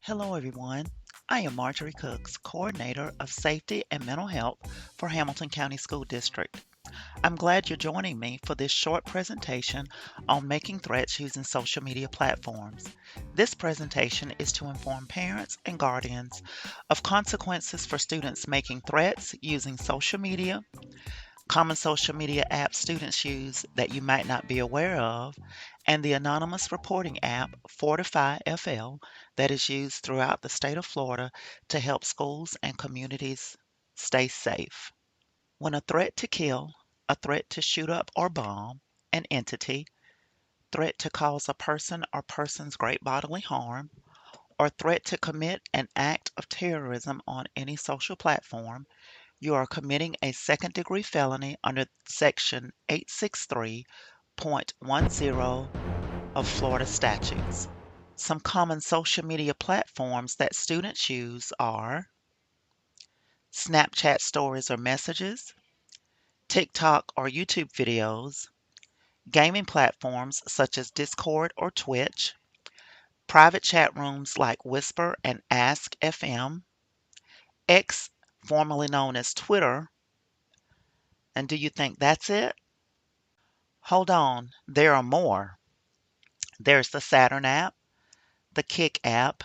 Hello, everyone. I am Marjorie Cooks, Coordinator of Safety and Mental Health for Hamilton County School District. I'm glad you're joining me for this short presentation on making threats using social media platforms. This presentation is to inform parents and guardians of consequences for students making threats using social media, common social media apps students use that you might not be aware of, and the anonymous reporting app FortifyFL that is used throughout the state of Florida to help schools and communities stay safe. When a threat to kill, a threat to shoot up or bomb an entity, threat to cause a person or persons great bodily harm, or threat to commit an act of terrorism on any social platform, you are committing a second-degree felony under Section 863.10 of Florida statutes. Some common social media platforms that students use are Snapchat stories or messages, TikTok or YouTube videos, gaming platforms such as Discord or Twitch, private chat rooms like Whisper and Ask FM, X, formerly known as Twitter. And do you think that's it? Hold on, there are more. There's the Saturn app, the Kick app,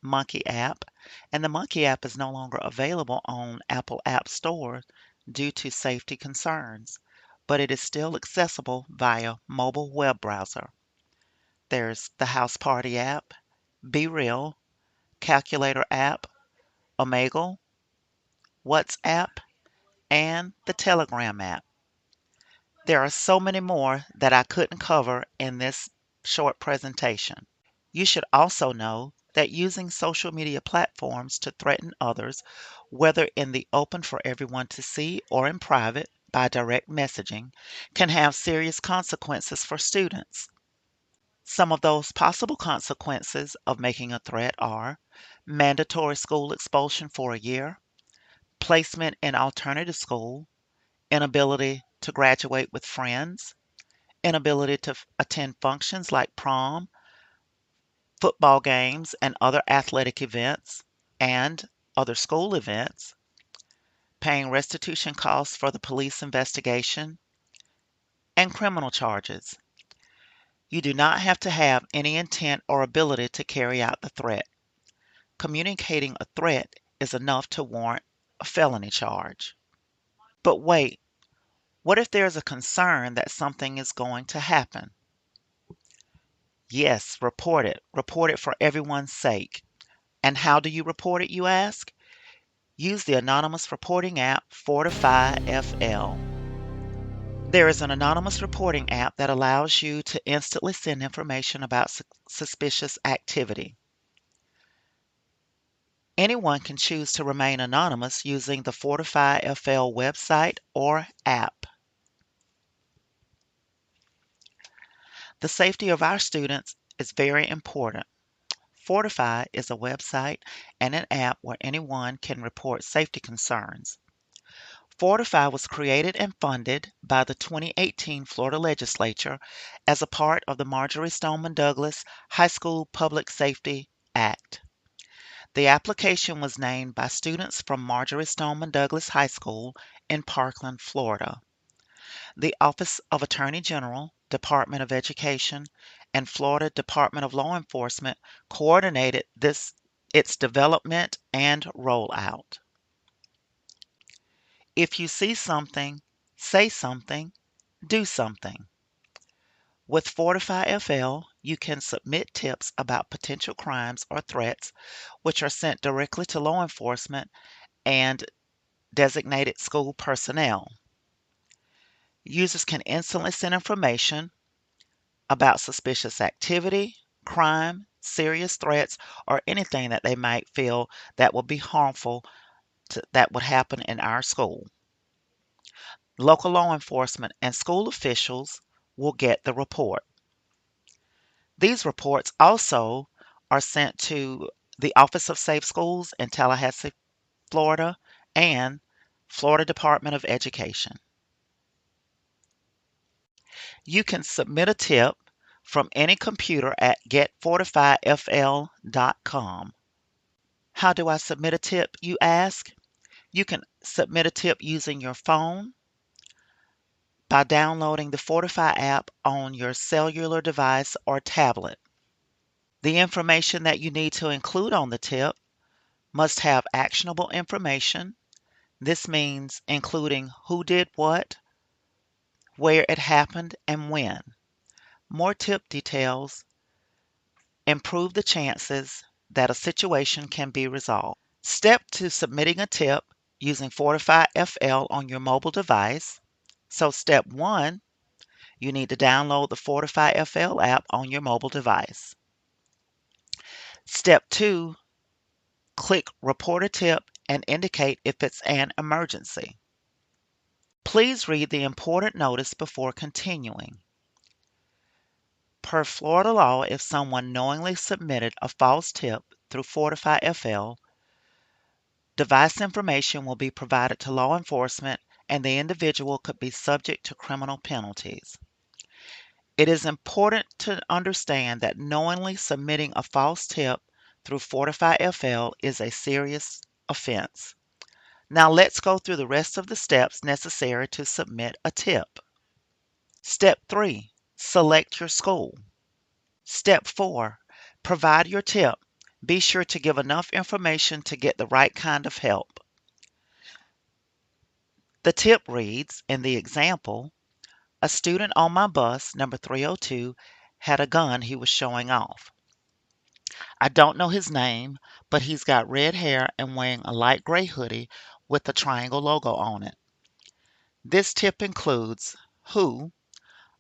Monkey app, and the Monkey app is no longer available on Apple App Store due to safety concerns, but it is still accessible via mobile web browser. There's the House Party app, Be Real, Calculator app, Omegle, WhatsApp, and the Telegram app. There are so many more that I couldn't cover in this short presentation. You should also know that using social media platforms to threaten others, whether in the open for everyone to see or in private by direct messaging, can have serious consequences for students. Some of those possible consequences of making a threat are mandatory school expulsion for a year, placement in alternative school, inability to graduate with friends, inability to attend functions like prom, football games, and other athletic events, and other school events, paying restitution costs for the police investigation, and criminal charges. You do not have to have any intent or ability to carry out the threat. Communicating a threat is enough to warrant a felony charge. But wait, what if there's a concern that something is going to happen? Yes, report it. Report it for everyone's sake. And how do you report it, you ask? Use the anonymous reporting app FortifyFL. There is an anonymous reporting app that allows you to instantly send information about suspicious activity. Anyone can choose to remain anonymous using the FortifyFL website or app. The safety of our students is very important. Fortify is a website and an app where anyone can report safety concerns. Fortify was created and funded by the 2018 Florida Legislature as a part of the Marjorie Stoneman Douglas High School Public Safety Act. The application was named by students from Marjorie Stoneman Douglas High School in Parkland, Florida. The Office of Attorney General, Department of Education, and Florida Department of Law Enforcement coordinated its development and rollout. If you see something, say something, do something. With FortifyFL, you can submit tips about potential crimes or threats, which are sent directly to law enforcement and designated school personnel. Users can instantly send information about suspicious activity, crime, serious threats, or anything that they might feel that would be harmful that would happen in our school. Local law enforcement and school officials will get the report. These reports also are sent to the Office of Safe Schools in Tallahassee, Florida, and Florida Department of Education. You can submit a tip from any computer at getFortifyFL.com. How do I submit a tip, you ask? You can submit a tip using your phone by downloading the Fortify app on your cellular device or tablet. The information that you need to include on the tip must have actionable information. This means including who did what, where it happened, and when. More tip details improve the chances that a situation can be resolved. Step to submitting a tip using FortifyFL on your mobile device. So step 1, you need to download the FortifyFL app on your mobile device. Step 2, click Report a Tip and indicate if it's an emergency. Please read the important notice before continuing. Per Florida law, if someone knowingly submitted a false tip through FortifyFL, device information will be provided to law enforcement and the individual could be subject to criminal penalties. It is important to understand that knowingly submitting a false tip through FortifyFL is a serious offense. Now let's go through the rest of the steps necessary to submit a tip. Step 3, select your school. Step 4, provide your tip. Be sure to give enough information to get the right kind of help. The tip reads, in the example, a student on my bus, number 302, had a gun he was showing off. I don't know his name, but he's got red hair and wearing a light gray hoodie with a triangle logo on it. This tip includes who,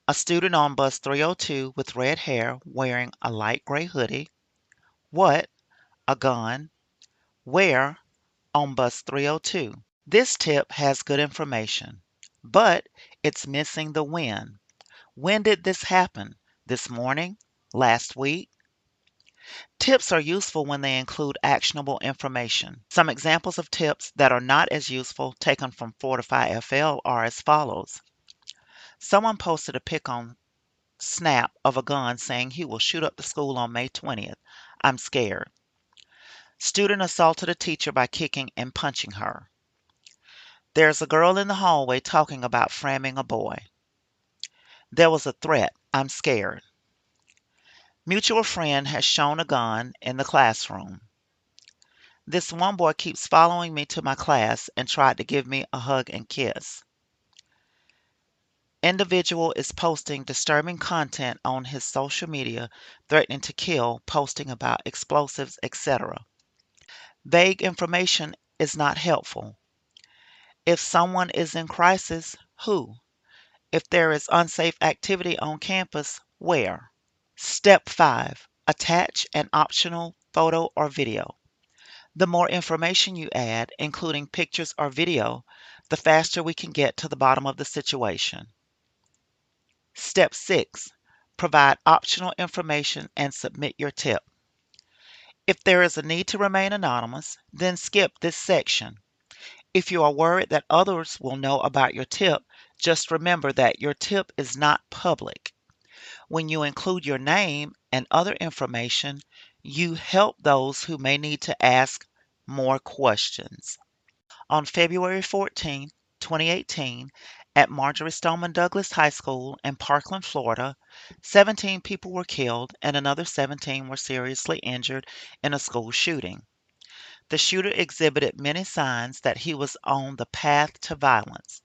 a student on bus 302 with red hair wearing a light gray hoodie, what, a gun, where, on bus 302. This tip has good information, but it's missing the when. When did this happen? This morning? Last week? Tips are useful when they include actionable information. Some examples of tips that are not as useful taken from FortifyFL are as follows. Someone posted a pic on Snap of a gun saying he will shoot up the school on May 20th. I'm scared. Student assaulted a teacher by kicking and punching her. There's a girl in the hallway talking about framming a boy. There was a threat. I'm scared. Mutual friend has shown a gun in the classroom. This one boy keeps following me to my class and tried to give me a hug and kiss. Individual is posting disturbing content on his social media, threatening to kill, posting about explosives, etc. Vague information is not helpful. If someone is in crisis, who? If there is unsafe activity on campus, where? Step 5. Attach an optional photo or video. The more information you add, including pictures or video, the faster we can get to the bottom of the situation. Step 6. Provide optional information and submit your tip. If there is a need to remain anonymous, then skip this section. If you are worried that others will know about your tip, just remember that your tip is not public. When you include your name and other information, you help those who may need to ask more questions. On February 14, 2018, at Marjorie Stoneman Douglas High School in Parkland, Florida, 17 people were killed and another 17 were seriously injured in a school shooting. The shooter exhibited many signs that he was on the path to violence.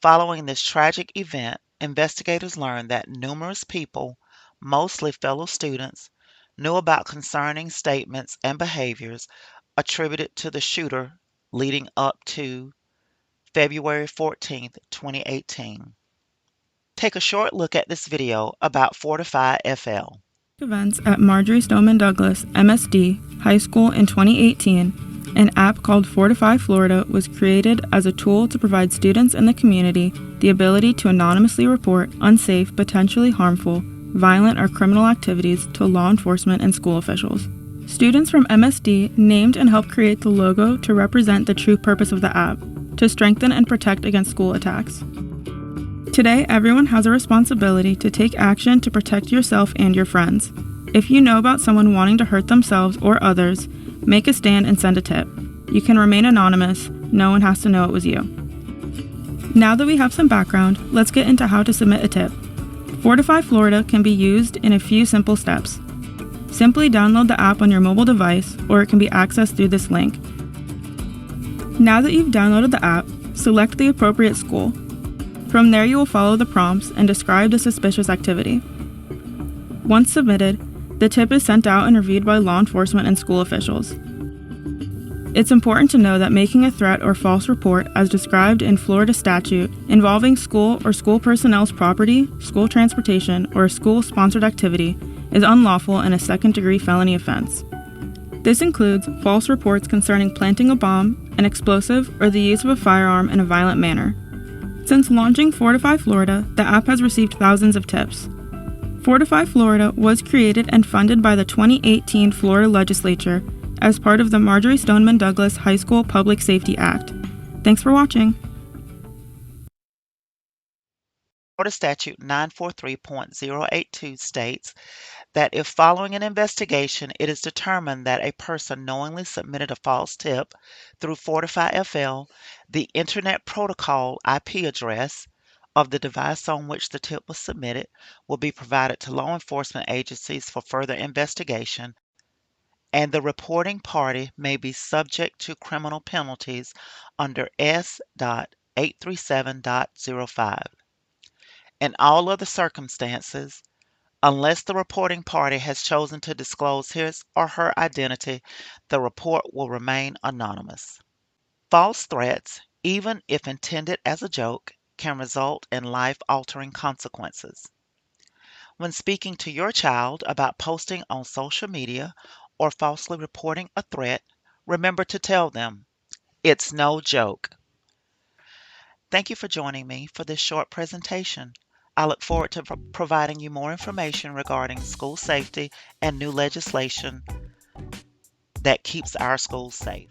Following this tragic event, investigators learned that numerous people, mostly fellow students, knew about concerning statements and behaviors attributed to the shooter leading up to February 14, 2018. Take a short look at this video about FortifyFL. Events at Marjorie Stoneman Douglas MSD High School in 2018, an app called Fortify Florida was created as a tool to provide students in the community the ability to anonymously report unsafe, potentially harmful, violent, or criminal activities to law enforcement and school officials. Students from MSD named and helped create the logo to represent the true purpose of the app, to strengthen and protect against school attacks. Today, everyone has a responsibility to take action to protect yourself and your friends. If you know about someone wanting to hurt themselves or others, make a stand and send a tip. You can remain anonymous. No one has to know it was you. Now that we have some background, let's get into how to submit a tip. Fortify Florida can be used in a few simple steps. Simply download the app on your mobile device, or it can be accessed through this link. Now that you've downloaded the app, select the appropriate school. From there, you will follow the prompts and describe the suspicious activity. Once submitted, the tip is sent out and reviewed by law enforcement and school officials. It's important to know that making a threat or false report, as described in Florida statute, involving school or school personnel's property, school transportation, or a school-sponsored activity is unlawful and a second-degree felony offense. This includes false reports concerning planting a bomb, an explosive, or the use of a firearm in a violent manner. Since launching Fortify Florida, the app has received thousands of tips. Fortify Florida was created and funded by the 2018 Florida Legislature as part of the Marjory Stoneman Douglas High School Public Safety Act. Thanks for watching. Florida Statute 943.082 states that if following an investigation it is determined that a person knowingly submitted a false tip through FortifyFL, the Internet Protocol IP address of the device on which the tip was submitted will be provided to law enforcement agencies for further investigation, and the reporting party may be subject to criminal penalties under S.837.05. In all other circumstances, unless the reporting party has chosen to disclose his or her identity, the report will remain anonymous. False threats, even if intended as a joke, can result in life-altering consequences. When speaking to your child about posting on social media or falsely reporting a threat, remember to tell them, "It's no joke." Thank you for joining me for this short presentation. I look forward to providing you more information regarding school safety and new legislation that keeps our schools safe.